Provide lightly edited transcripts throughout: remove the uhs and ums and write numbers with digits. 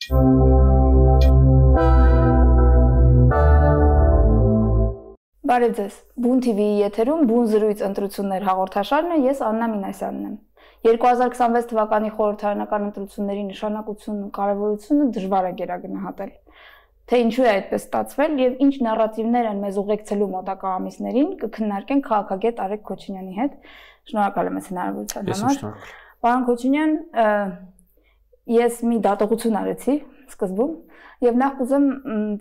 Բարև ձեզ, Բուն TV-ի եթերում Բուն զրույց ընտրություններ հաղորդաշարն է, ես Աննա Մինասյանն եմ։ 2026 թվականի խորհրդարանական ընտրությունների նշանակությունն ու կարևորությունը դժվար է գերագնահատել։ Թե ինչու է այդպես ստացվել եւ ինչ նարատիվներ են մեզ ուղեկցելու մոտակա ամիսներին, կքննարկենք քաղաքագետ Արեգ Քոչինյանի հետ։ Շնորհակալ եմ հնարավորության համար։ Պարոն Քոչինյան, ես մի դատողություն արեցի սկզբում եւ նախ կուզեմ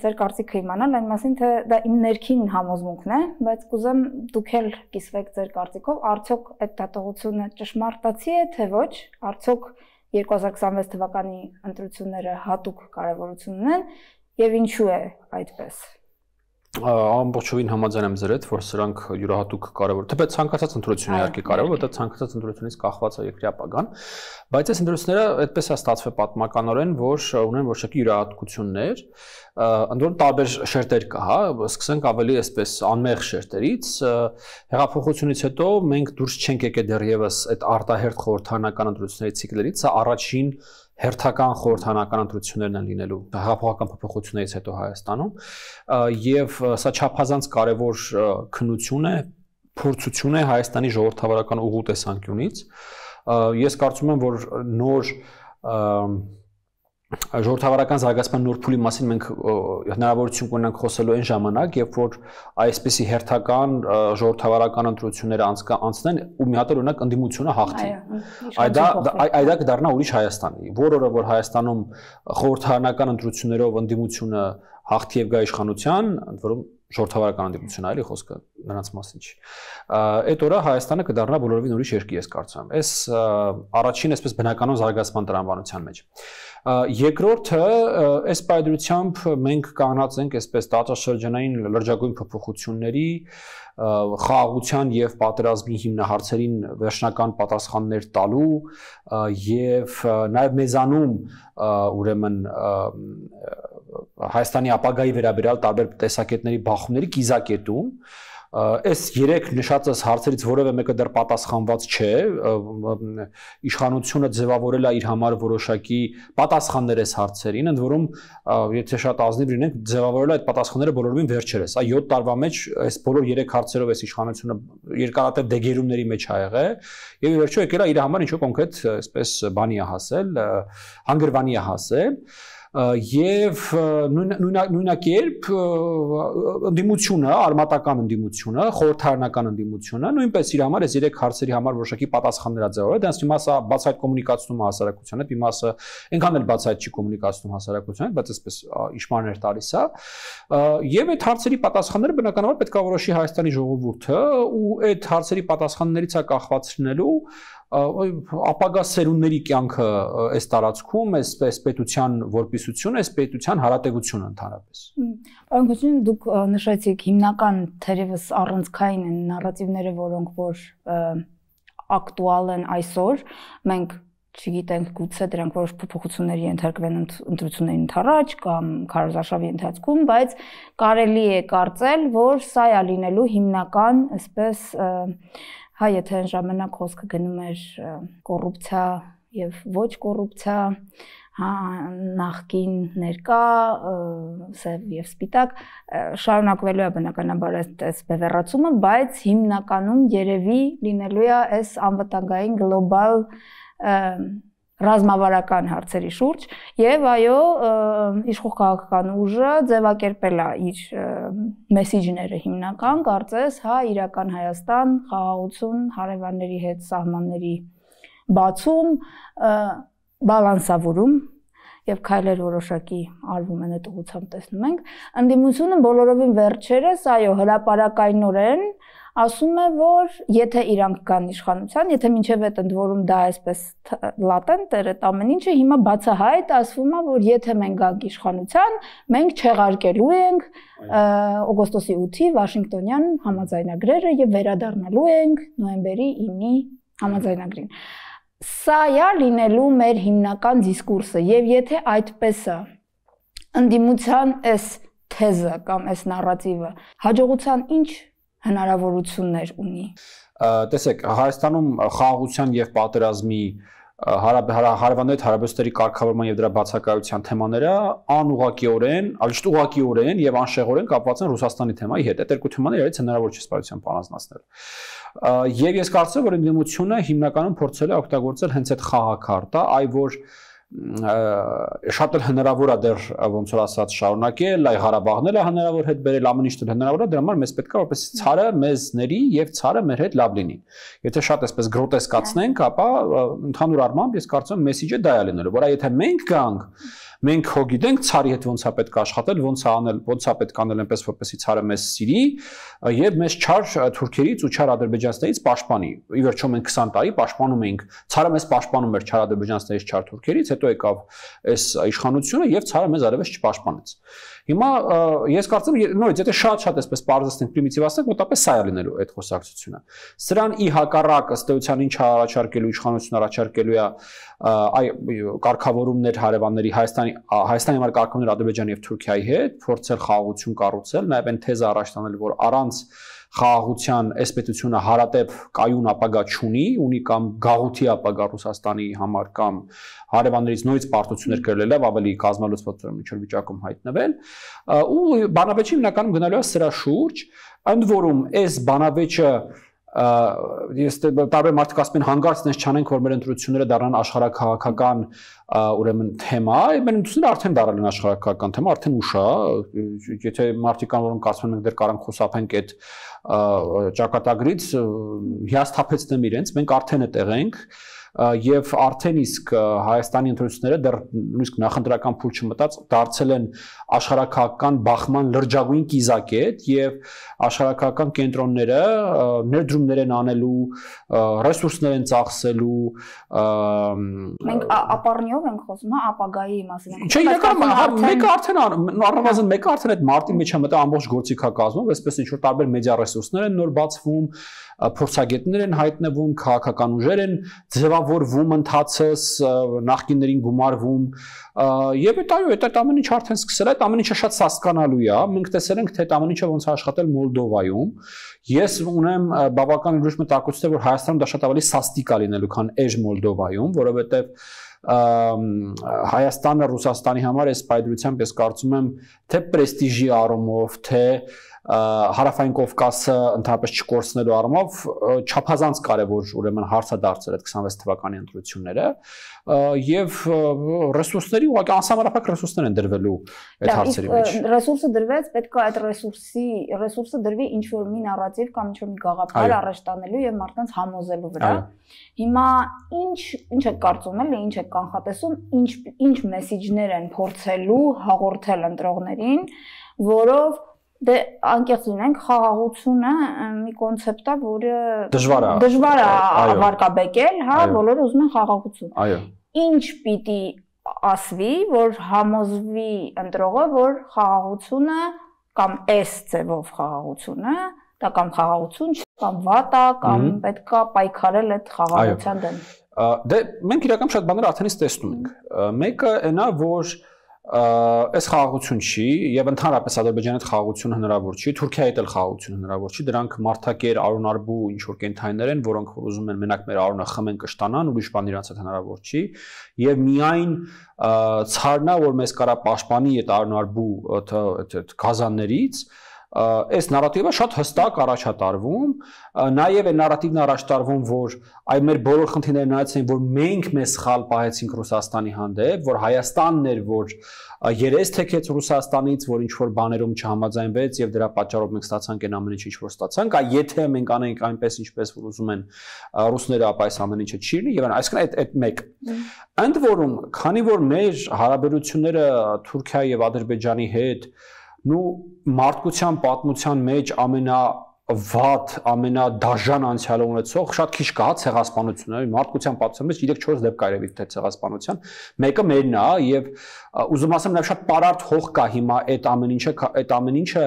ձեր կարծիքը իմանալ այն մասին, թե դա իմ ներքին համոզմունքն է, բայց կուզեմ դուք էլ կիսվեք ձեր կարծիքով, արդյոք այդ դատողությունը ճշմարտացի է, թե ոչ, արդյոք 2026 թվականի ընտրությունները հատուկ կարևորություն ունեն եւ ինչու է այդպես։ Ամբողջովին համաձայն եմ ձեր հետ, որ սրանք յուրահատուկ կարևոր, թեպետ ցանկացած ընտրություն իհարկե կարևոր, որտեղ ցանկացած ընտրությունից կախված է երկրի ապագան, բայց այս ընտրությունները այդպես է ստացվել պատմականորեն, որ ունեն որոշակի յուրահատկություններ, ընդ որում տարբեր շերտեր կա, հա, սկսենք ավելի այսպես անմեղ շերտերից, հեղափոխությունից հետո մենք դուրս չենք եկել դեռևս այդ արտահերթ խորհրդարանական ընտրությունների ցիկլերից, սա առաջին հերթական խորհրդարանական ընտրություններն են լինելու հեղափոխական փոփոխություններից հետո Հայաստանում եւ սա չափազանց կարեւոր քննություն է, փորձություն է Հայաստանի ժողովրդավարական ուղու տեսանկյունից։ Ես կարծում եմ, որ նոր ժողովրդավարական զարգացման նոր փուլի մասին մենք հնարավորություն կունենանք խոսելու այն ժամանակ, երբ որ այսպիսի հերթական ժողովրդավարական ընտրությունները անցնեն ու մի հատ օրինակ ընդդիմությունը հաղթի։ Այդ կդառնա ուրիշ Հայաստանի։ Որը որ Հայաստանում խորհրդարանական ընտրություններով ընդդիմությունը հաղթի եւ գա իշխանության, ընդ որում ժողովրդավարական ընդդիմություն այլի խոսքը նրանց մասին չի։ Այդ օրը Հայաստանը կդառնա բոլորովին ուրիշ երկիր, ես կարծում եմ։ Այս առաջին այսպես բնականոն զարգացման տրամաբանության մեջ։ Երկրորդը, այս պայմանությամբ մենք կանած ենք այսպես տարածաշրջանային լրջագույն փոփոխությունների, խաղաղության եւ պատերազմի հիմնահարցերին վերջնական պատասխաններ տալու եւ նաեւ մեզանում ուրեմն Հայաստանի ապագայի վերաբերյալ տարբեր տեսակետների բախումների կիզակետում այս երեք նշածս հարցերից որևէ մեկը դեռ պատասխանված չէ, իշխանությունը ձևավորել է իր համար որոշակի պատասխաններ այս հարցերին, ընդ որում եթե շատ ազնիվ լինենք, ձևավորել է այդ պատասխանները բոլորովին վերջերս, 7 տարվա մեջ այս բոլոր 3 հարցերով այս իշխանությունը երկարատև դեգերումների մեջ ա եղել եւ ի վերջո եկել է իր համար ինչ-որ կոնկրետ այսպես բանի է հասել, հանգրվանի է հասել եւ նույնակերպ ընդդիմությունը, արմատական ընդդիմությունը, խորհրդարանական ընդդիմությունը նույնպես իր համար այս 3 հարցերի համար որոշակի պատասխաններ ա ձևավորել, դրանց մի մասը բացահայտ կոմունիկացնում է հասարակության հետ, մի մասը այնքան էլ բացահայտ չի կոմունիկացնում հասարակության հետ, բայց այսպես իշմաններ տալիս է եւ այդ հարցերի պատասխանները բնականաբար պետք է որոշի Հայաստանի ժողովուրդը ու այդ հարցերի պատասխաններից է կախվածնելու ապագա սերունդների կյանքը այս տարածքում, այս պետության որպիսությունը, այս պետության հարատեգությունը ընդհանրապես։ Պարոն Քոչինյան, դուք նշեցիք հիմնական թերևս առանցքային են նարատիվները, որոնք որ ակտուալ են այսօր, մենք չգիտենք գուցե դրանք որոշ փոփոխությունների ենթարկվեն ընտրությունների ընթരാճ կամ քարոզարշավի ընթացքում, բայց կարելի է կարծել, որ սա է լինելու հիմնական, այսպես հա, եթե այն ժամանակ խոսքը գնում էր կոռուպցիա եւ ոչ կոռուպցիա, հա, նախկին ներկա, սև եւ սպիտակ, շարունակվելու է բնականաբար այս բևեռացումը, բայց հիմնականում երևի լինելու է այս անվտանգային գլոբալ ռազմավարական հարցերի շուրջ եւ այո իշխող քաղաքական ուժը ձևակերպել է իր մեսիջները հիմնական կարծես հա իրական Հայաստան խաղաղություն հարևանների հետ սահմանների բացում բալանսավորում եւ քայլեր որոշակի արվում են այդ ուղղությամբ տեսնում ենք ընդդիմությունը բոլորովին վերջերս այո հրապարակայնորեն ասում է որ եթե իրանք կան իշխանության եթե մինչեւ այդ ընդ որում դա այսպես լատենտ էր այդ ամեն ինչը հիմա բացահայտ ասվում է որ եթե մենք գանք իշխանության մենք չեղարկելու ենք օգոստոսի 8-ի Վաշինգտոնյան համաձայնագրերը եւ վերադառնալու ենք նոյեմբերի 9-ի համաձայնագրին Սա է լինելու մեր հիմնական դիսկուրսը եւ եթե այդպես է ընդդիմության այս թեզը կամ այս նարատիվը հաջողության ինչ հնարավորություններ ունի Տեսեք Հայաստանում խաղաղության եւ պատերազմի հարևանների հարաբերությունների կարգավորման եւ դրա բացակայության թեմաները անուղղակիորեն, ալիշտ ուղղակիորեն եւ անշեղորեն կապված են Ռուսաստանի թեմայի հետ։ Այդ երկու թեմաները իրենց հնարավոր չէ սպասությամբ առանձնացնել։ Եվ ես կարծում եմ, որ ընդդիմությունը հիմնականում փորձել է օգտագործել հենց այդ խաղակարտը, այ որ շատ էլ հնարավոր է դեռ ոնց որ ասած շարունակել, այ Ղարաբաղն էլ հնարավոր հետ բերել, ամեն ինչ հնարավոր է, դրա համար մեզ պետք է որպեսզի ցարը մեզների եւ ցարը մեր հետ լավ լինի։ Եթե շատ այսպես գրոտեսկացնենք, ապա ընդհանուր առմամբ ես կարծում եմ մեսիջը դա է լինելու, որ եթե մենք գանք, մենք հո գիտենք ցարի հետ ոնց է պետք աշխատել, ոնց է անել, ոնց է պետք անել այնպես որպեսզի ցարը մեզ սիրի եւ մեզ չար թուրքերից ու չար ադրբեջանցիներից պաշտպանի։ Ի վերջո մենք 20 տարի պաշտպանում էինք, ցարը մեզ պաշտպանում էր չար ադրբեջանցիներից, չար թուրքերից, հետո եկավ այս իշխանությունը եւ ցարը մեզ արևս չպաշտպանեց։ Հիմա ես կարծում եմ նորից եթե շատ այսպես բարձրացնենք պրիմիտիվացնենք, մոտապես սա է լինելու այդ խոսակցությունը։ Սրան ի հակառակ ըստ էության ինչ առաջարկելու իշխանությունը առաջարկելու է այ կարգավորումներ հարևանների Հայաստանի համար կարգավորումներ Ադրբեջանի եւ Թուրքիայի հետ, փորձել խաղաղություն կառուցել, նաեւ այն թեզը առաջ տանել, որ առանց խաղաղության այս պետությունը հարատև կայուն ապագա չունի, ունի կամ գաղութի ապագա Ռուսաստանի համար կամ հարևաններից նույնիսկ պարտություններ կրել եւ ավելի կազմալուծված միջոր վիճակում հայտնվել ու բանավեճը հիմնականում գնալու է սրա շուրջ, ընդ որում այս բանավեճը ես տարբեր մարդիկ ասում են հանգարց նես չանենք որ մեր ընտրությունները դառնան աշխարհակաղակական ուրեմն թեմա, մեր ընտրությունները արդեն դառել են աշխարհակաղակական թեմա, արդեն ուշ է, եթե մարդիկ կան որոնք կարծում են մենք դեռ կարանք խուսափենք այդ ճակատագրից, հիասթափեցնեմ իրենց, մենք արդեն այդտեղ ենք եւ արդեն իսկ Հայաստանի ընտրությունները դեռ նույնիսկ նախընտրական փուլ չմտած դարձել են աշխարհակաղակական բախման լրջագույն կիզակետ եւ աշխարհակաղակական կենտրոնները ներդրումներ են անելու, ռեսուրսներ են ծախսելու մենք ապառնիով ենք խոսում, հա, ապագայի մասին ենք։ Չէ, իրականում մեկը արդեն առնվազն մեկը արդեն այդ մարտի մեջ է մտա ամբողջ գործիքակազմով, այսպես ինչ որ տարբեր մեդիա ռեսուրսներ են նոր բացվում, փորձագետներ են հայտնվում, քաղաքական ուժեր են ձևավորվում ընթացս, նախկիններին գումարվում եւ այդ ամեն ինչ արդեն սկսել է, այդ ամեն ինչը շատ սասկանալու է, մենք տեսել ենք թե այդ ամեն ինչը ոնց է աշխատել Մոլդովայում, ես ունեմ բավական լուրջ մտահոգություն, որ Հայաստանում դա շատ ավելի սաստիկ է լինելու, քան էջ Մոլդովայում, որովհետեւ Հայաստանը Ռուսաստանի համար այս պայծրությամբ ես կարծում եմ թե պրեստիժի առումով, թե Հարավային Կովկասը ընդհանրապես չկորցնելու առումով չափազանց կարևոր ուրեմն հարց է դարձել այդ 26 թվականի ընտրությունները եւ ռեսուրսների ուղղակի անսահմանափակ ռեսուրսներ են դրվելու այդ հարցերի մեջ։ Ռեսուրսը դրվեց, պետք է այդ ռեսուրսը դրվի ինչ որ մի նարատիվ կամ ինչ որ մի գաղափար առաջ տանելու եւ մարդկանց համոզելու վրա։ Հիմա ինչ եք կարծում էլի, ինչ եք կանխատեսում, ինչ մեսիջներ են փորձելու հաղորդել ընտրողներին, որով դե անկեղծ լինենք, խաղաղությունը մի կոնցեպտ է, որը դժվար է վարկաբեկել, հա, բոլորը ուզում են խաղաղություն։ Այո։ Ինչ պիտի ասվի, որ համոզվի ընտրողը, որ խաղաղությունը կամ այս ձևով խաղաղությունը, դա կամ խաղաղություն չէ, կամ վատ է, կամ պետք է պայքարել այդ խաղաղության դեմ։ Դե մենք իրական շատ բաներ արդեն իսկ տեսնում ենք։ Մեկը այնա, որ այս խաղաղություն չի եւ ընդհանրապես Ադրբեջանի հետ խաղաղություն հնարավոր չի, Թուրքիայի հետ էլ խաղաղություն հնարավոր չի, դրանք մարդակեր, արոնարբու ինչ որ կենթայիներ են, որոնք որ ուզում են մենակ մեր արոնը խմեն կշտանան, ուրիշ բան իրանց հետ հնարավոր չի եւ միայն ցարնա որ մեզ կարա պաշտպանի այդ արոնարբու այդ գազաններից այս նարատիվը շատ հստակ առաջ է տարվում, նաև այն նարատիվն առաջ տարվում, որ այ մեր բոլոր խնդիրները նայած են, որ մենք մեզ սխալ պահեցինք Ռուսաստանի հանդեպ, որ Հայաստանն էր, որ երես թեքեց Ռուսաստանից, որ ինչ որ բաներում չհամաձայնվեց եւ դրա պատճառով մենք ստացանք այն ամեն ինչը, ինչ որ ստացանք, այ եթե մենք անենք այնպես ինչպես որ ուզում են ռուսները, ապա այս ամեն ինչը չի լինի եւ այսինքն այդ մեկ։ Ընդ որում, քանի որ մեր հարաբերությունները Թուրքիայի եւ Ադրբեջանի հետ մարդկության պատմության մեջ ամենավատ, ամենադաժան անցյալը ունեցող շատ քիչ կա ցեղասպանությունը, մարդկության պատմության մեջ 3-4 դեպք կա երևի թե ցեղասպանության, մեկը մերն է եւ ուզում ասեմ նաեւ շատ պարարտ հող կա հիմա այդ ամեն ինչը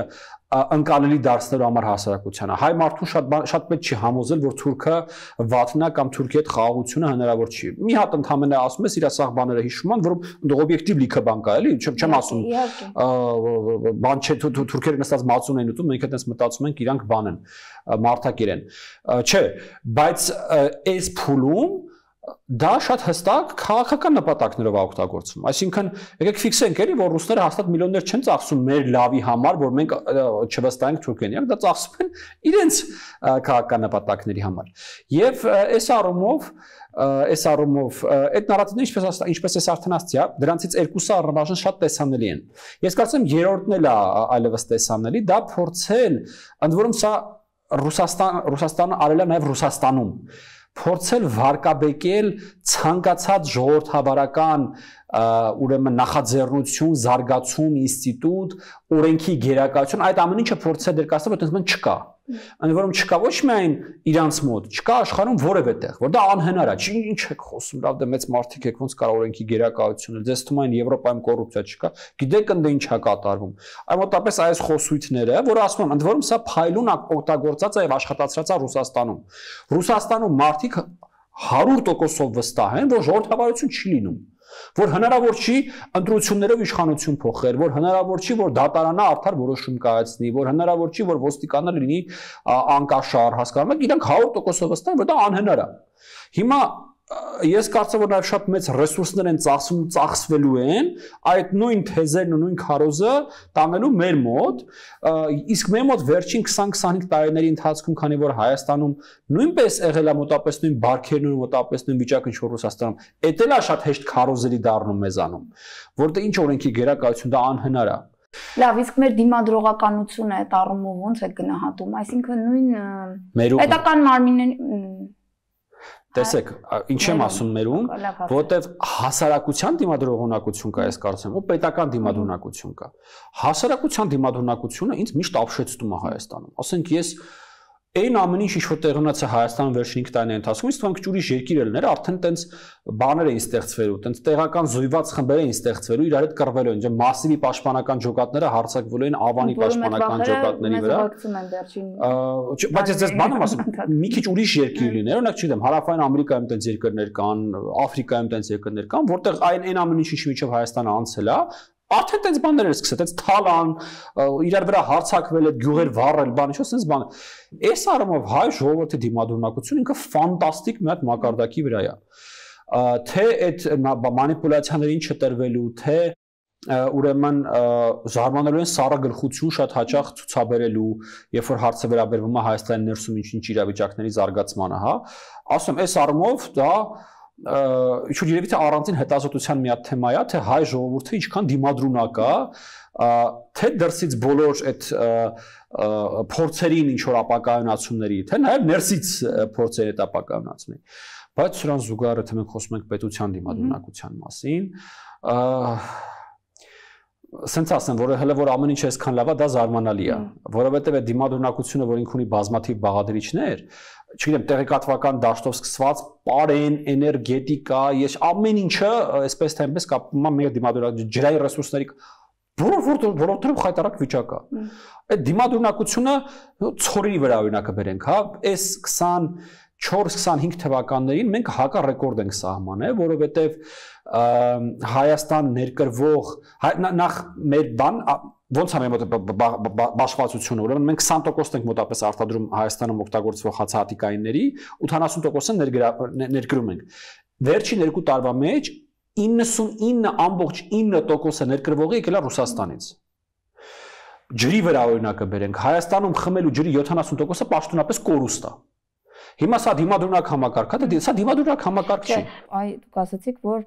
ընկալելի դարձնելու համար հասարակությանը։ Հայ մարդուն շատ պետք չի համոզել, որ թուրքը վատն է կամ Թուրքիի հետ խաղաղությունը հնարավոր չի։ Մի հատ ընդհանրապես ասում ես իր սաղ բաները հիշում են, որում օբյեկտիվ լիքը բան կա, էլի, չեմ ասում։ Բան չէ, թուրքերը նստած մածուն են ուտում, մենք այդպես մտածում ենք, իրանք բան են, մարդակեր են։ Չէ, բայց այս փուլում դա շատ հստակ քաղաքական նպատակներով է օգտագործվում։ Այսինքն, եկեք ֆիքսենք էլի, որ ռուսները հաստատ միլիոններ չեն ծախսում մեր լավի համար, որ մենք չվստահենք Թուրքիային, դա ծախսում են իրենց քաղաքական նպատակների համար։ Եվ այս առումով այդ նարատիվները ինչպես ես արդեն ասացի, դրանցից երկուսը առնվազն շատ տեսանելի են։ Ես կարծում եմ երրորդն էլ է այլևս տեսանելի, դա փորձել, ընդ որում սա Ռուսաստանը արել է նաև Ռուսաստանում փորձել վարկաբեկել ցանկացած ժողովրդավարական ուրեմն նախաձեռնություն, զարգացում, ինստիտուտ, օրենքի գերակայություն, այդ ամեն ինչը փորձել դերկացնել, որ այդպես չկա։ Ընդ որում չկա ոչ միայն իրանց մոտ, չկա աշխարհում որևէ տեղ, որ դա անհնար է, ինչ եք խոսում, լավ դե մեծ մարդիկ եք, ոնց կարող օրենքի գերակայությունը, ձեզ թվում է Եվրոպայում կոռուպցիա չկա, գիտեք ընդ ինչ է կատարվում։ Այ մոտապես այս խոսույթները, որ ասում եմ, ընդ որում սա փայլուն օգտագործած է եւ աշխատացրած է Ռուսաստանում։ Ռուսաստանում մարդիկ 100% վստահ են, որ ժողովրդավարություն չի լինում, որ հնարավոր չի ընտրություններով իշխանություն փոխել, որ հնարավոր չի, որ դատարանը արդար որոշում կայացնի, որ հնարավոր չի, որ ոստիկանը լինի անկաշար, հասկանում եք, իրանք 100% վստահ են, որ դա անհնար է։ Հիմա ես կարծեմ, որ նաև շատ մեծ ռեսուրսներ են ծախսվելու են այդ նույն թեզերն ու նույն քարոզը տանելու մեր մոտ, իսկ մեր մոտ վերջին 20-25 տարիների ընթացքում, քանի որ Հայաստանում նույնպես եղել է մոտապես նույն բարքերն ու մոտապես նույն վիճակը, ինչ որ Ռուսաստանում, էդ էլ է շատ հեշտ քարոզելի դառնում մեզանում, որտեղ ինչ օրենքի գերակայություն դա անհնար է։ Լավ, իսկ մեր դիմադրողականությունը այդ առումով ոնց է գնահատում, այսինքն նույն պետական մարմինների Տեսեք, ինչ եմ ասում մերում, որովհետև հասարակության դիմադրողունակություն կա, ես կարծեմ, ու պետական դիմադրունակություն կա։ Հասարակության դիմադրունակությունը ինձ միշտ ապշեցնում է Հայաստանում։ Ասենք ես այն ամեն ինչ որ տեղի ունեցա Հայաստանում վերջին 5 տարիների ընթացքում, իսկ թվանք ուրիշ երկիր ելներ, արդեն տենց բաներ էին ստեղծվելու, տենց տեղական զույված խմբեր էին ստեղծվելու, իրար հետ կռվելու են, մասիվի պաշտպանական ջոկատները հարձակվելու են Ավանի պաշտպանական ջոկատների վրա։ Բայց ես բան եմ ասում, մի քիչ ուրիշ երկիր լիներ, օրինակ չգիտեմ, Հարավային Ամերիկայում տենց երկրներ կան, Աֆրիկայում տենց երկրներ կան, որտեղ այն ամեն ինչի միջով Հայաստանը անցել է, արդեն տենց բաներ էր սկսել, տենց թալան, իրար վրա հարձակվել է, գյուղեր վառել, բան ինչ ասես բան։ Այս առումով հայ ժողովրդի դիմադրունակությունը ինքը ֆանտաստիկ մի հատ մակարդակի վրա է։ Թե այդ մանիպուլյացիաներին չտրվելու, թե ուրեմն զարմանալու են սառը գլխություն շատ հաճախ ցուցաբերելու, երբ որ հարցը վերաբերվում է Հայաստանի ներսում ինչ-ինչ իրավիճակների զարգացմանը, հա, ասում այս առումով դա ինչ-որ երևի թե առանձին հետազոտության մի հատ թեմա է, թե հայ ժողովուրդը ինչքան դիմադրունակ է, թե դրսից բոլոր այդ փորձերին ինչ որ ապակայունացումների, թե նաև ներսից փորձերի այդ ապակայունացումների։ Բայց սրան զուգահեռ թե մենք խոսում ենք պետության դիմադրունակության մասին, սենց ասեմ, որ հələ որ ամեն ինչ այսքան լավ է, դա զարմանալի է, որովհետև այդ դիմադրունակությունը, որ ինքն ունի բազմաթիվ բաղադրիչներ, չգիտեմ, տեղեկատվական դաշտով սկսված պարեն, էներգետիկա, ես ամեն ինչը այսպես թե այնպես կապում է մեր դիմադրունակության ջրային ռեսուրսների որովհետև խայտարակ վիճակ է։ Այդ դիմադրունակությունը ցորի վրա օրինակը բերենք, հա, այս 24-25 թվականներին մենք հակառեկորդ ենք սահմանել, որովհետև Հայաստան ներկրվող նախ մեր բան ոնց է մեր բաշխվածությունը, ուրեմն մենք 20% ենք մոտապես արտադրում Հայաստանում օգտագործվող հացահատիկայինների, 80% ներկրում ենք։ Վերջին 2 տարվա մեջ 99.9% ներկրվողը եկել է Ռուսաստանից։ Ջրի վրա օրինակը բերենք, Հայաստանում խմելու ջրի 70%-ը պաշտոնապես կորուստ է։ Հիմա սա դիմադրունակ համակարգ է, սա դիմադրունակ համակարգ չի։ Այ դուք ասացիք, որ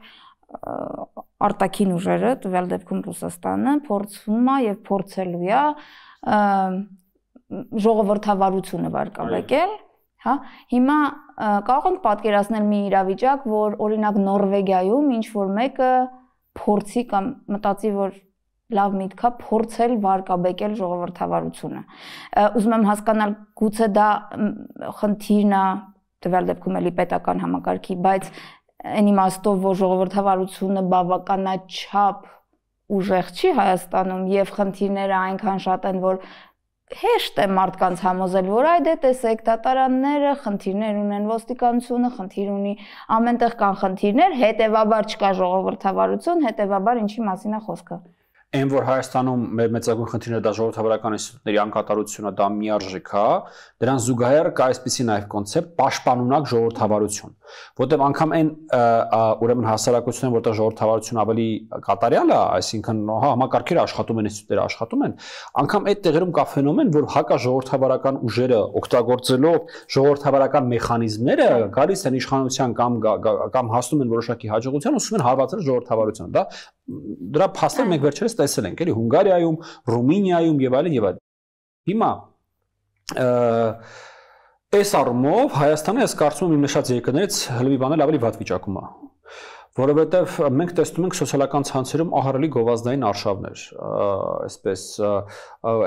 արտաքին ուժերը, տվյալ դեպքում Ռուսաստանը, փորձում է եւ փորձելու է ժողովրդավարությունը վարկաբեկել, հա։ Հիմա կարող ենք պատկերացնել մի իրավիճակ, որ օրինակ Նորվեգիայում ինչ որ մեկը փորձի կամ մտածի, որ լավ միտք է փորձել վարկաբեկել ժողովրդավարությունը։ Ուզում եմ հասկանալ, գուցե դա խնդիրն է, տվյալ դեպքում էլի պետական համակարգի, բայց այն իմաստով, որ ժողովրդավարությունը բավականաչափ ուժեղ չի Հայաստանում եւ խնդիրները այնքան շատ են, որ հեշտ է մարդկանց համոզել, որ այ դե տեսեք, դատարանները խնդիրներ ունեն, ոստիկանությունը խնդիր ունի, ամենտեղ կան խնդիրներ, հետեւաբար չկա ժողովրդավարություն, հետեւաբար ինչի մասին է խոսքը։ Այն որ Հայաստանում մեր մեծագույն խնդիրները դա ժողովրդավարական ինստիտուտների անկատարությունն է, դա միարժեք է, դրան զուգահեռ կա այսպիսի նաև կոնցեպտ պաշտպանունակ ժողովրդավարություն, որտեղ անգամ այն ուրեմն հասարակությունն, որտեղ ժողովրդավարությունը ավելի կատարյալ է, այսինքն համակարգերը աշխատում են, ինստիտուտները աշխատում են, անգամ այդ տեղերում կա ֆենոմեն, որ հակաժողովրդավարական ուժերը օգտագործելով ժողովրդավարական մեխանիզմները գալիս են իշխանության կամ հասնում են որոշակի հաջողության, ուսում են հարվածել ժողովրդավարությունը, դա դրա փաստեր մենք վերջերս տեսել ենք, էլի Հունգարիայում, Ռումինիայում եւ այլն եւ այլն։ Հիմա այս առումով Հայաստանը ես կարծում եմ իմ նշած երկրներից հլվի բանել ավելի վատ վիճակում է, որովհետեւ մենք տեսնում ենք սոցիալական ցանցերում ահռելի գովազդային արշավներ,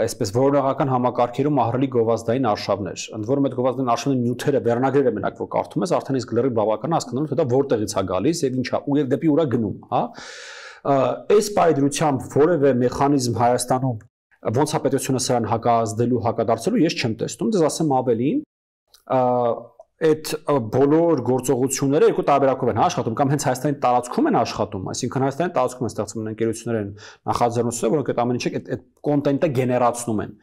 այսպես որոնական համակարգերում ահռելի գովազդային արշավներ, ընդ որում այդ գովազդային արշավների նյութերը վերնագրերը մենակ որ կարդում ես, արդեն իսկ լրիվ բավական հասկանալու թե դա որտեղից է գալիս եւ ինչա ու դեպի ուրա գնում, հա։ Այս պայդրությամբ որևէ մեխանիզմ Հայաստանում ոնց է պետությունը սրան հակազդելու, հակադարձելու ես չեմ տեսնում, դες ասեմ ավելին, այդ բոլոր գործողությունները երկու տարբերակով են աշխատում, կամ հենց Հայաստանի տարածքում են աշխատում, այսինքն Հայաստանի տարածքում են ստեղծվում ընկերություններ են նախաձեռնությունները, որոնք այդ ամեն ինչը այդ կոնտենտը գեներացնում են։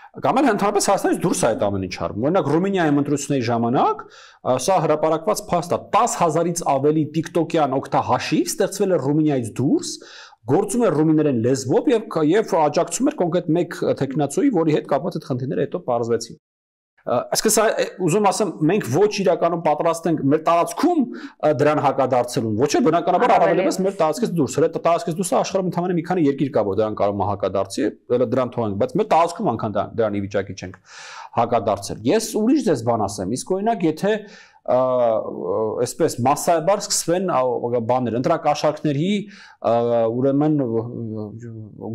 Կամ էլ ընդհանրապես Հայաստանից դուրս է այդ ամեն ինչ արվում։ Օրինակ Ռումինիայում ընտրությունների ժամանակ սա հրապարակված փաստ է 10,000-ից ավելի TikTok-յան օգտահաշիվ ստեղծվել է Ռումինիայից դուրս, գործում է ռումիներեն լեզվով եւ աջակցում էր կոնկրետ մեկ տեխնացուի, որի հետ կապված այդ խնդիրները հետո պարզվեցին։ Այսինքն ուզում ասեմ մենք ոչ իրականում պատրաստ ենք մեր տարածքում դրան հակադարձելուն, ոչ էլ բնականաբար առավելևս մեր տարածքից դուրս, հենց տարածքից դուրս աշխարհում ընդհանրապես մի քանի երկիր կա, որ դրան կարող է հակադարձի, դրան թողենք, բայց մեր տարածքում անգամ դրան ի վիճակի չենք հակադարձել։ Ես ուրիշ ձեզ բան ասեմ, իսկ օրինակ եթե այսպես մասսայաբար սկսվեն բաներ, ընտրակաշառքների ուրեմն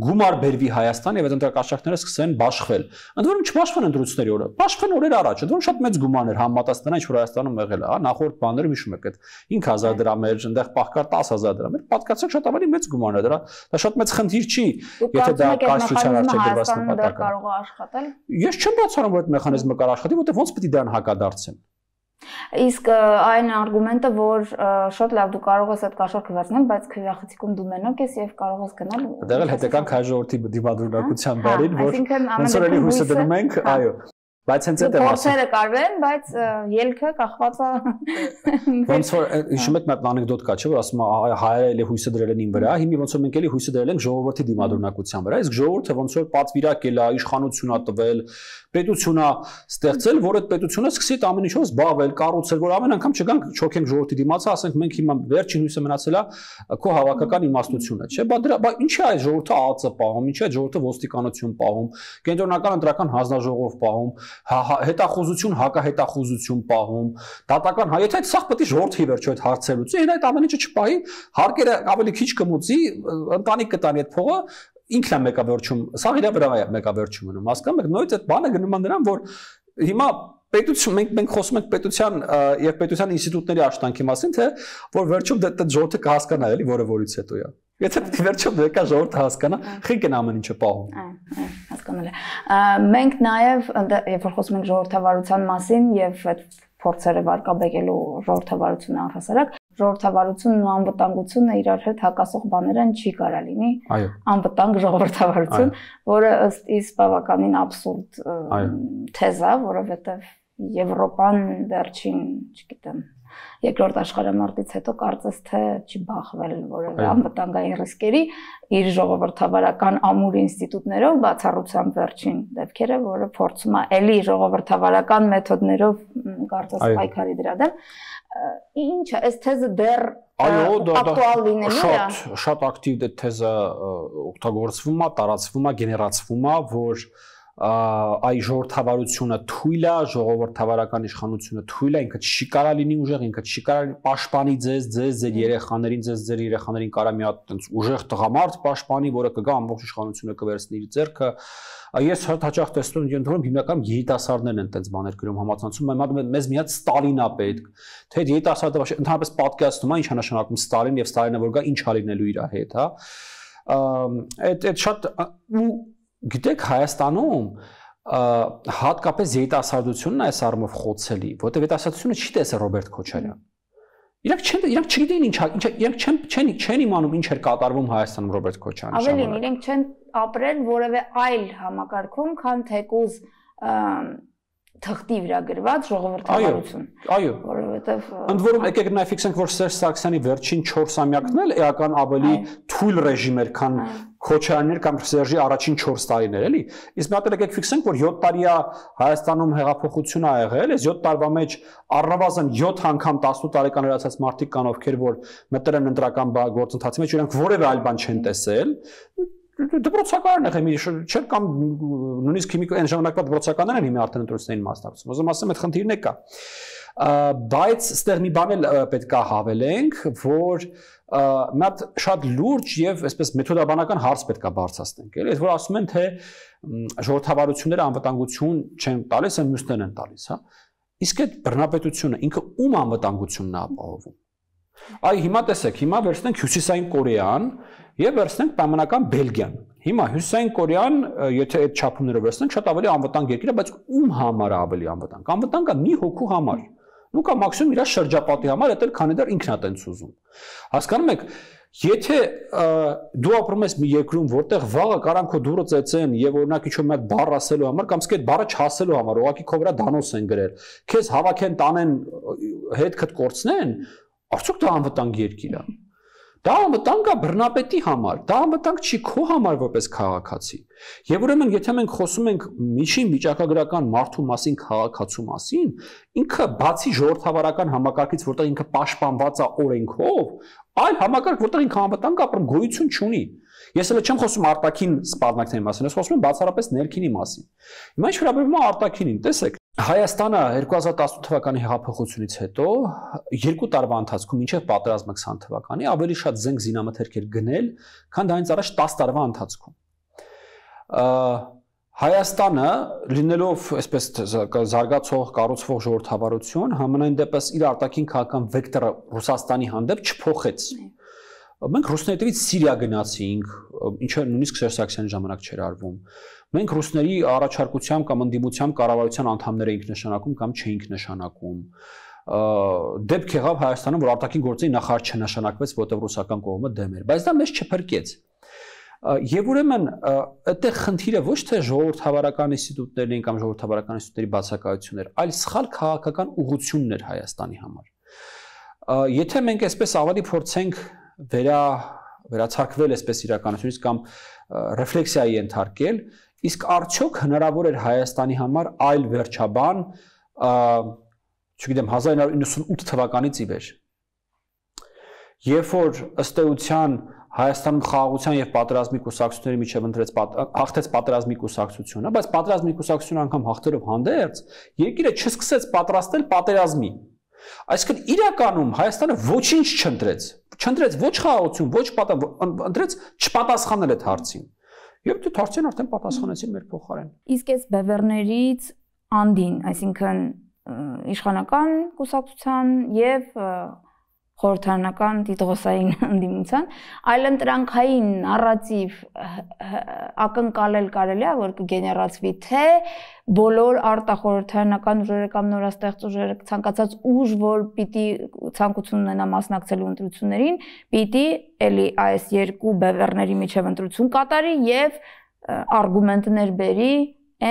գումար բերվի Հայաստան եւ այդ ընտրակաշառքները սկսեն բաշխվել։ Ընդ որում չբաշխվեն ընտրությունների օրը, բաշխվեն օրեր առաջ, ընդ որում շատ մեծ գումարներ համապատասխան ինչ որ Հայաստանում եղել է, հա, նախորդ բաները հիշում եք, այդ 5000 դրամ էր, այնտեղ պահկար 10000 դրամ էր, պատկացեք շատ ավելի մեծ գումար է, դա շատ մեծ խնդիր չի, եթե դա կայսրության առաջ դրված նպատակ է։ Կարող է աշխատել։ Ես չեմ բացառում, որ այդ մեխանիզմը կարող աշխատի, որտեղ ոնց պետք է դրան հակադարձեն։ Իսկ այն արգումենտը, որ շատ լավ դու կարող ես այդ կաշառքը վերցնել, բայց քվեախցիկում դու մենակ ես եւ կարող ես գնալ։ Դեռ էլ հետեկան հայ ժողովրդի դիմադրունակության բարին, որ ոնց որ էլի հույսը դնում ենք, այո։ Բայց հենց այդ եմ ասում։ Փորձերը կարվեն, բայց ելքը կախված է։ Ոնց որ հիշում եք մի հատ անեկդոտ կա, չէ՞, որ ասում է հայերը էլի հույսը դրել են իմ վրա, հիմա ոնց որ մենք էլի հույսը դրել ենք ժողովրդի դիմադրունակության վրա, իսկ ժողովուրդը ոնց որ պատվիրակել է, իշխանություն է տվել, պետություն է ստեղծել, որ այդ պետությունը սկսի այդ ամեն ինչով զբաղվել, կառուցել, որ ամեն անգամ չգանք չոքենք ժողովրդի դիմացը, ասենք մենք հիմա վերջին հույսը մնացել է քո հավաքական իմաստությունը, չէ՞, բա ինչի է այդ ժողովուրդը ԱԱԾ պահում, ինչի է այդ ժողովուրդը ոստիկանություն պահում, կենտրոնական ընտրական հանձնաժողով պահում, հետախուզություն, հակահետախուզություն պահում, դատական, եթե այդ սաղ պետք է ժողովրդի վերջո այդ հարցեր լուծի, այն այդ ամեն ինչը չպահի, հարկերը ավելի քիչ կմուծի, ընտանիք կտանի այդ փողը, ինքն է մեկավերջում, սա իր վրա է մեկավերջում մնում, հասկանում եք, նույնիսկ այդ բանը գնում է նրան, որ հիմա պետություն մենք խոսում ենք պետության եւ պետության ինստիտուտների աշխատանքի մասին, թե որ վերջում դա ժողովուրդը կհասկանա էլի, որը որից հետո է։ Եթե պետք է վերջում դեկա ժողովուրդը հասկանա, խինք են ամեն ինչը պահում։ Հասկանալի է։ Մենք նաեւ երբ որ խոսում ենք ժողովրդավարության մասին եւ այդ փորձերը վարկաբեկելու ժողովրդավարությունը առհասարակ, ժողովրդավարությունն ու անվտանգությունը իրար հետ հակասող բաներ են, չի կարա լինի։ Անվտանգ ժողովրդավարություն, որը ըստ իս բավականին աբսուրդ թեզ է, որովհետեւ Եվրոպան վերջին, չգիտեմ, երկրորդ աշխարհամարտից հետո կարծես թե չի բախվել որևէ անվտանգային ռիսկերի իր ժողովրդավարական ամուր ինստիտուտներով, բացառությամբ վերջին դեպքերը, որը փորձում է էլի ժողովրդավարական մեթոդներով կարծես պայքարի դրա դեմ։ Ինչ է, այս թեզը դեռ ակտուալ լինելու է։ Շատ ակտիվ այդ թեզը օգտագործվում է, տարածվում է, գեներացվում է, որ այ ժողովրդավարությունը թույլ է, ժողովրդավարական իշխանությունը թույլ է, ինքը չի կարա լինի ուժեղ, ինքը չի կարա պաշտպանի ձեզ, ձեր երեխաներին, ձեր երեխաներին կարա մի հատ այնց ուժեղ տղամարդ պաշտպանի, որը կգա ամբողջ իշխանությունը կվերցնի իր ձեռքը։ Ես հաճախ տեսնում եմ, ընդհանրապես հիմնական երիտասարդներն են այդպես բաներ գրում համացանցում, մեզ մի հատ Ստալին է պետք, թե երիտասարդը ընդհանրապես պատկերացնում է ինչ է նշանակում Ստալին եւ Ստալինը որ գա ինչ է լինելու իր հետ, հա։ Այդ շատ Գիտեք Հայաստանում հատկապես երիտասարդությունն այս առումով խոցելի, որտեղ երիտասարդությունը չի տեսել Ռոբերտ Քոչարյան։ Իրանք չգիտեն չեն իմանում ինչ էր կատարվում Հայաստանում Ռոբերտ Քոչարյանի ժամանակ։ Ավելին, իրենք չեն ապրել որևէ այլ համակարգում, քան թեկուզ թղթի վրա գրված ժողովրդավարություն։ Այո։ Որովհետև ընդ որում եկեք նաև ֆիքսենք, որ Սերժ Սարգսյանի վերջին 4 ամյակն էլ էական ավելի թույլ ռեժիմ էր, քան Քոչարյաններ կամ Սերժի առաջին 4 տարիներ, էլի։ Իսկ մի հատ եկեք ֆիքսենք, որ 7 տարիա Հայաստանում հեղափոխություն ա եղել, այս 7 տարվա մեջ առնվազն 7 անգամ 18 տարեկան լրացած մարդիկ կան, ովքեր որ մտել են ընտրական գործընթացի մեջ, իրանք որևէ այլ բան չեն տեսել։ Դպրոցականն եղել չէ կամ նույնիսկ հիմիկա այն ժամանակվա դպրոցականներն են հիմա արդեն ընտրություններին մասնակցում։ Ուզում ասեմ, այդ խնդիրն է կա։ Բայց այստեղ մի բան էլ պետք է հավելենք, որ մի հատ շատ լուրջ եւ այսպես մեթոդաբանական հարց պետք է բարձրացնենք, էլի, որ ասում են թե ժողովրդավարությունները անվտանգություն չեն տալիս, այն մյուսներն են տալիս, հա։ Իսկ այդ բռնապետությունը ինքը ում անվտանգությունն է ապահովում։ Այ հիմա տեսեք, հիմա վերցնենք Հյուսիսային Կորեան եւ վերցնենք պայմանական Բելգիան։ Հիմա Հյուսիսային Կորեան, եթե այդ չափումներով վերցնենք, շատ ավելի անվտանգ երկիր է, բայց ում համար է ավելի անվտանգ։ Անվտանգը մի հոգու համար։ Ու կա մաքսիմում իր շրջապատի համար, դա էլ քանի դեռ ինքն է տենց ուզում։ Հասկանում եք, եթե դու ապրում ես մի երկրում, որտեղ վաղը կարան քո դուրը ծեծեն եւ օրինակ ինչ-որ մի հատ բառ ասելու համար կամ սկետ բառը չասելու համար, ուղղակի քո վրա դանոս են գրել, քեզ հավաքեն տանեն հետքդ կորցնեն, արդյոք դա անվտանգ երկիր է։ Դա անվտանգ է բռնապետի համար, դա անվտանգ չի քո համար որպես քաղաքացի։ Եվ ուրեմն եթե մենք խոսում ենք միջին վիճակագրական մարդու մասին, քաղաքացու մասին, ինքը բացի ժողովրդավարական համակարգից, որտեղ ինքը պաշտպանված է օրենքով, այլ համակարգ, որտեղ ինքը անվտանգ ապրում գոյություն չունի։ Ես էլ չեմ խոսում արտաքին սպառնալիքների մասին, ես խոսում եմ բացառապես ներքինի մասին։ Հիմա ինչ վերաբերում է արտաքինին, տեսեք, Հայաստանը 2018 թվականի հեղափոխությունից հետո 2 տարվա ընթացքում մինչև պատերազմը 20 թվականի ավելի շատ զենք զինամթերք էր գնել, քան դրանից առաջ 10 տարվա ընթացքում։ Հայաստանը լինելով այսպես զարգացող, կառուցվող ժողովրդավարություն, համենայն դեպս իր արտաքին քաղաքական վեկտորը Ռուսաստանի հանդեպ չփոխեց։ Մենք ռուսներիից Սիրիա գնացինք, ինչը նույնիսկ Սերժ Սարգսյանի ժամանակ չէր արվում։ Մենք ռուսների առաջարկությամբ կամ ընդդիմությամբ կառավարության անդամներ էինք նշանակում կամ չէինք նշանակում։ Դեպք եղավ Հայաստանում, որ արտաքին գործերի նախարար չնշանակվեց, որտեղ ռուսական կողմը դեմ էր, բայց դա մեզ չփրկեց։ Եվ ուրեմն այդտեղ խնդիրը ոչ թե ժողովրդավարական ինստիտուտներն են կամ ժողովրդավարական ինստիտուտների բացակայություններ, այլ սխալ քաղաքական ուղղությունն էր Հայաստանի համար։ Եթե մենք այսպես ավելի փորձենք վերացարկվել այսպես իրականությունից կամ ռեֆլեքսիայի ենթարկել, իսկ արդյոք հնարավոր էր Հայաստանի համար այլ վերջաբան, չգիտեմ, 1998 թվականից ի վեր, երբ որ ըստ էության Հայաստանում խաղաղության եւ պատերազմի կուսակցությունների միջև հաղթեց պատերազմի կուսակցությունը, բայց պատերազմի կուսակցությունը անգամ հաղթելով հանդերձ, երկիրը չսկսեց պատրաստել պատերազմի։ Այսինքն իրականում Հայաստանը ոչինչ չընտրեց ոչ խաղաղություն, ոչ ընտրեց չպատասխանել այդ հարցին։ Եվ դու հարցին արդեն պատասխանեցին մեր փոխարեն։ Իսկ այս բևեռներից անդին, այսինքն իշխանական կուսակցության եւ խորհրդարանական դիտողոսային ընդդիմության, այլընտրանքային նարատիվ ակնկալել կարելի է, որ կգեներացվի թե բոլոր արտախորհրդարանական ուժերը կամ նորաստեղծ ուժերը ցանկացած ուժ, որ պիտի ցանկություն ունենա մասնակցելու ընտրություններին, պիտի էլի այս երկու բևեռների միջև ընտրություն կատարի եւ արգումենտներ բերի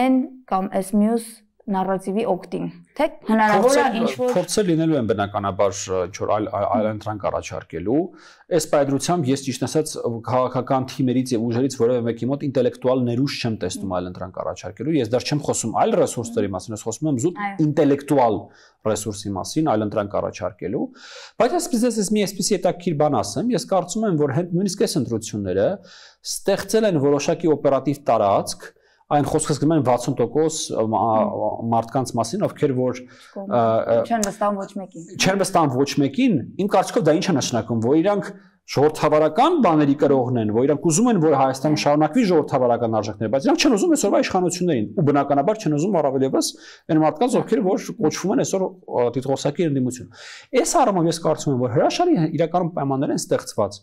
այն կամ այս մյուս նարատիվի օգտին, թե հնարավոր է ինչ-որ փորձել լինելու են բնականաբար ինչ-որ այլ ընտրանք առաջարկելու, այս պայմանությամբ ես ճիշտ ասած քաղաքական թիմերից եւ ուժերից որևէ մեկի մոտ ինտելեկտուալ ներուժ չեմ տեսնում այլ ընտրանք առաջարկելու, ես դեռ չեմ խոսում այլ ռեսուրսների մասին, ես խոսում եմ զուտ ինտելեկտուալ ռեսուրսի մասին այլ ընտրանք առաջարկելու, բայց ես մի այսպիսի հետաքրքիր բան ասեմ, ես կարծում եմ, որ նույնիսկ այս ընտրությունները ստեղծել են որոշակի օպերատիվ տարածք այն խոսքս գնում են 60% մարդկանց մասին, ովքեր որ չեն վստահում ոչ մեկին։ Չեն վստահում ոչ մեկին, իմ կարծիքով դա ինչ է նշանակում, որ իրանք ժողովրդավարական բաների կրողն են, որ իրանք ուզում են, որ Հայաստանում շարունակվի ժողովրդավարական արժեքները, բայց իրանք չեն ուզում այսօրվա իշխանություններին, ու բնականաբար չեն ուզում առավել եւս այն մարդկանց, ովքեր որ կոչվում են այսօր դիտողոսակի ընդդիմություն։ Այս առումով ես կարծում եմ, որ հրաշալի իրականում պայմաններ են ստեղծված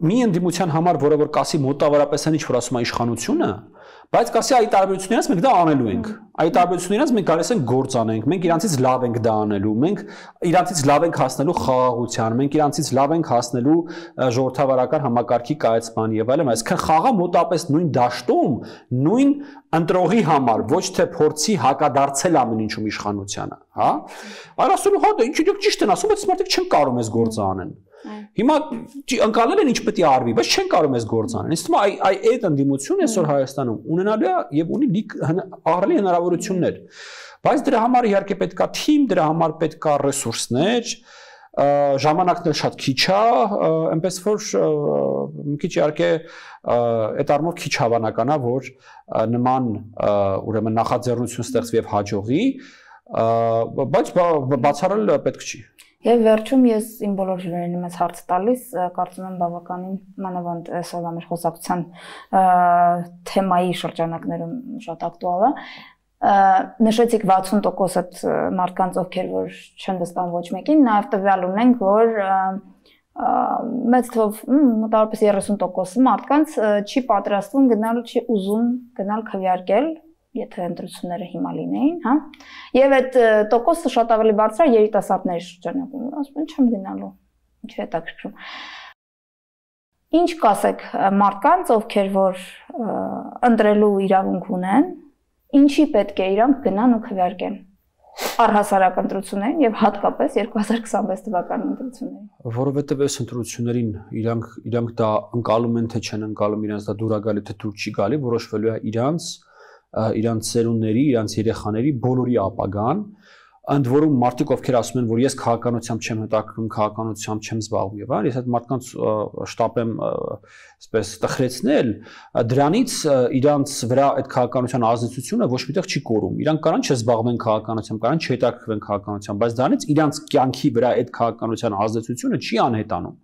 մի ընդդիմության համար, որը որ կասի մոտավորապես այն ինչ որ ասում է իշխանությունը, բայց կասի այ տարբերություններից մենք դա անելու ենք։ Այդ տարբերությունը իրանց մենք գալիս ենք գործ անենք, մենք իրանցից լավ ենք դա անելու, մենք իրանցից լավ ենք հասնելու խաղաղության, մենք իրանցից լավ ենք հասնելու ժողովրդավարական համակարգի կայացման եւ այլն, այսինքն խաղը մոտապես նույն դաշտում, նույն ընտրողի համար, ոչ թե փորձի հակադարձել ամեն ինչում իշխանությանը, հա։ Այլ ասում հա դա ինչ իրոք ճիշտ են ասում, բայց մարդիկ չեն կարող այս գործը անեն։ Հիմա ընկալել են ինչ պետք է արվի, բայց չեն կարող այս գործ անել։ Ինձ թվում է այդ ընդդիմությունը այսօր Հայաստանում ունենալու է եւ ունի ահռելի հնարավորություններ։ Բայց դրա համար իհարկե պետք է թիմ, դրա համար պետք է ռեսուրսներ, ժամանակն էլ շատ քիչ է, այնպես որ մի քիչ իհարկե այդ առումով քիչ հավանական է, որ նման ուրեմն նախաձեռնություն ստեղծվի եւ հաջողի, բայց բացառել պետք չի։ Եվ վերջում ես իմ բոլոր հյուրերին մեծ հարց տալիս, կարծում եմ բավականին մանավանդ այսօրվա մեր խոսակցության թեմայի շրջանակներում շատ ակտուալ է։ Նշեցիք 60% այդ մարդկանց, ովքեր որ չեն վստահում ոչ մեկին, նաև տվյալ ունենք, որ մեծ թվով մոտավորապես 30% մարդկանց չի պատրաստվում գնալ, չի ուզում գնալ քվեարկել, եթե ընտրությունները հիմա լինեին, հա։ Եվ այդ տոկոսը շատ ավելի բարձր է երիտասարդների շրջանում, ասում են չեմ գնալու, ինչ է հետաքրքրում։ Ինչ կասեք մարդկանց, ովքեր որ ընտրելու իրավունք ունեն, ինչի պետք է իրանք գնան ու քվեարկեն առհասարակ ընտրություններին եւ հատկապես 2026 թվականի ընտրություններին։ Որովհետեւ այս ընտրություններին իրանք դա ընկալում են թե չեն ընկալում, իրանց դա դուր է գալի թե դուր չի գալի, որոշվելու է իրանց ծերունների, իրանց երեխաների բոլորի ապագան, ընդ որում մարդիկ ովքեր ասում են, որ ես քաղաքականությամբ չեմ հետաքրքրում, քաղաքականությամբ չեմ զբաղվում եւ այլն, ես այդ մարդկանց շտապ եմ այսպես տխրեցնել, դրանից իրանց վրա այդ քաղաքականության ազդեցությունը ոչ միտեղ չի կորում։ Իրանք կարան չզբաղվեն քաղաքականությամբ, կարան չհետաքրքրվեն քաղաքականությամբ, բայց դրանից իրանց կյանքի վրա այդ քաղաքականության ազդեցությունը չի անհետանում։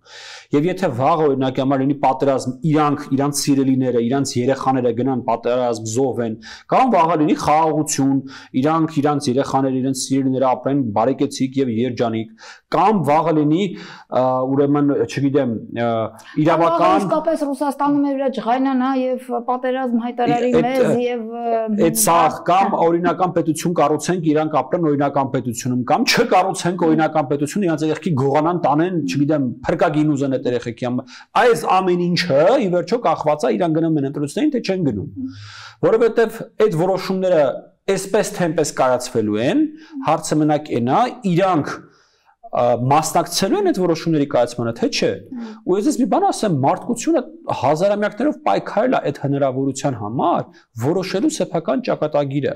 Եւ եթե վաղ օրինակ համար լինի պատերազմ, իրանց սիրելիները, իրանց երեխաները գնան պատերազմ, զոհվեն, կամ վաղը լինի խաղաղություն, իրանց երեխաները, իրանց սիրելիները ապրեն բարեկեցիկ եւ երջանիկ, կամ վաղը լինի ուրեմն, չգիտեմ, իրավական իսկապես Ռուսաստանում է վրա ջղայնանա եւ պատերազմ հայտարարի մեզ եւ այդ սաղ կամ օրինական պետություն կառուցենք, իրանք ապրեն օրինական պետությունում, կամ չկառուցենք օրինական պետություն, իրանց երեխի գողանան տանեն, չգիտեմ, փրկագին ուզեն այդ երեխեքի համար։ Այս ամեն ինչը ի վերջո կախված է իրան գնում են ընտրություններին, թե չեն գնում։ Որովհետեւ այդ որոշումները այսպես թե այնպես կայացվելու են, հարցը մենակ այն է, իրանք մասնակցելու են այդ որոշումների կայացմանը, թե չէ։ Ու ես մի բան ասեմ, մարդկությունը հազարամյակներով պայքարել է այդ հնարավորության համար, որոշելու սեփական ճակատագիրը։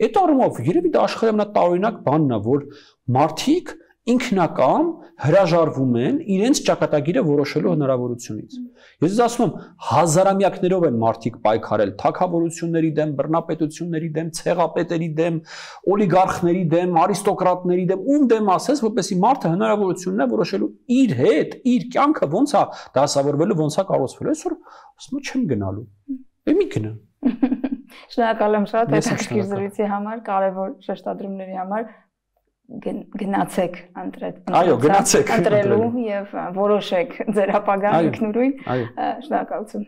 Այդ առումով երևի դա աշխարհի ամենատարօրինակ բանն է, որ մարդիկ ինքնակամ հրաժարվում են իրենց ճակատագիրը որոշելու հնարավորությունից։ Ես ասում եմ, հազարամյակներով են մարդիկ պայքարել թագավորությունների դեմ, բռնապետությունների դեմ, ցեղապետերի դեմ, օլիգարխների դեմ, արիստոկրատների դեմ, ում դեմ ասես, որպեսզի մարդը հնարավորությունն է որոշելու իր հետ, իր կյանքը ոնց է դասավորվելու, ոնց է կառուցվելու։ Այսօր ասում եմ, չեմ գնալու։ Մի գնա։ Շնորհակալ եմ շատ հետաքրքիր զրույցի համար, կարևոր շեշտադրումների համար։ Գնացեք ընտրելու եւ որոշեք ձեր ապագան ինքնուրույն։ Շնորհակալություն։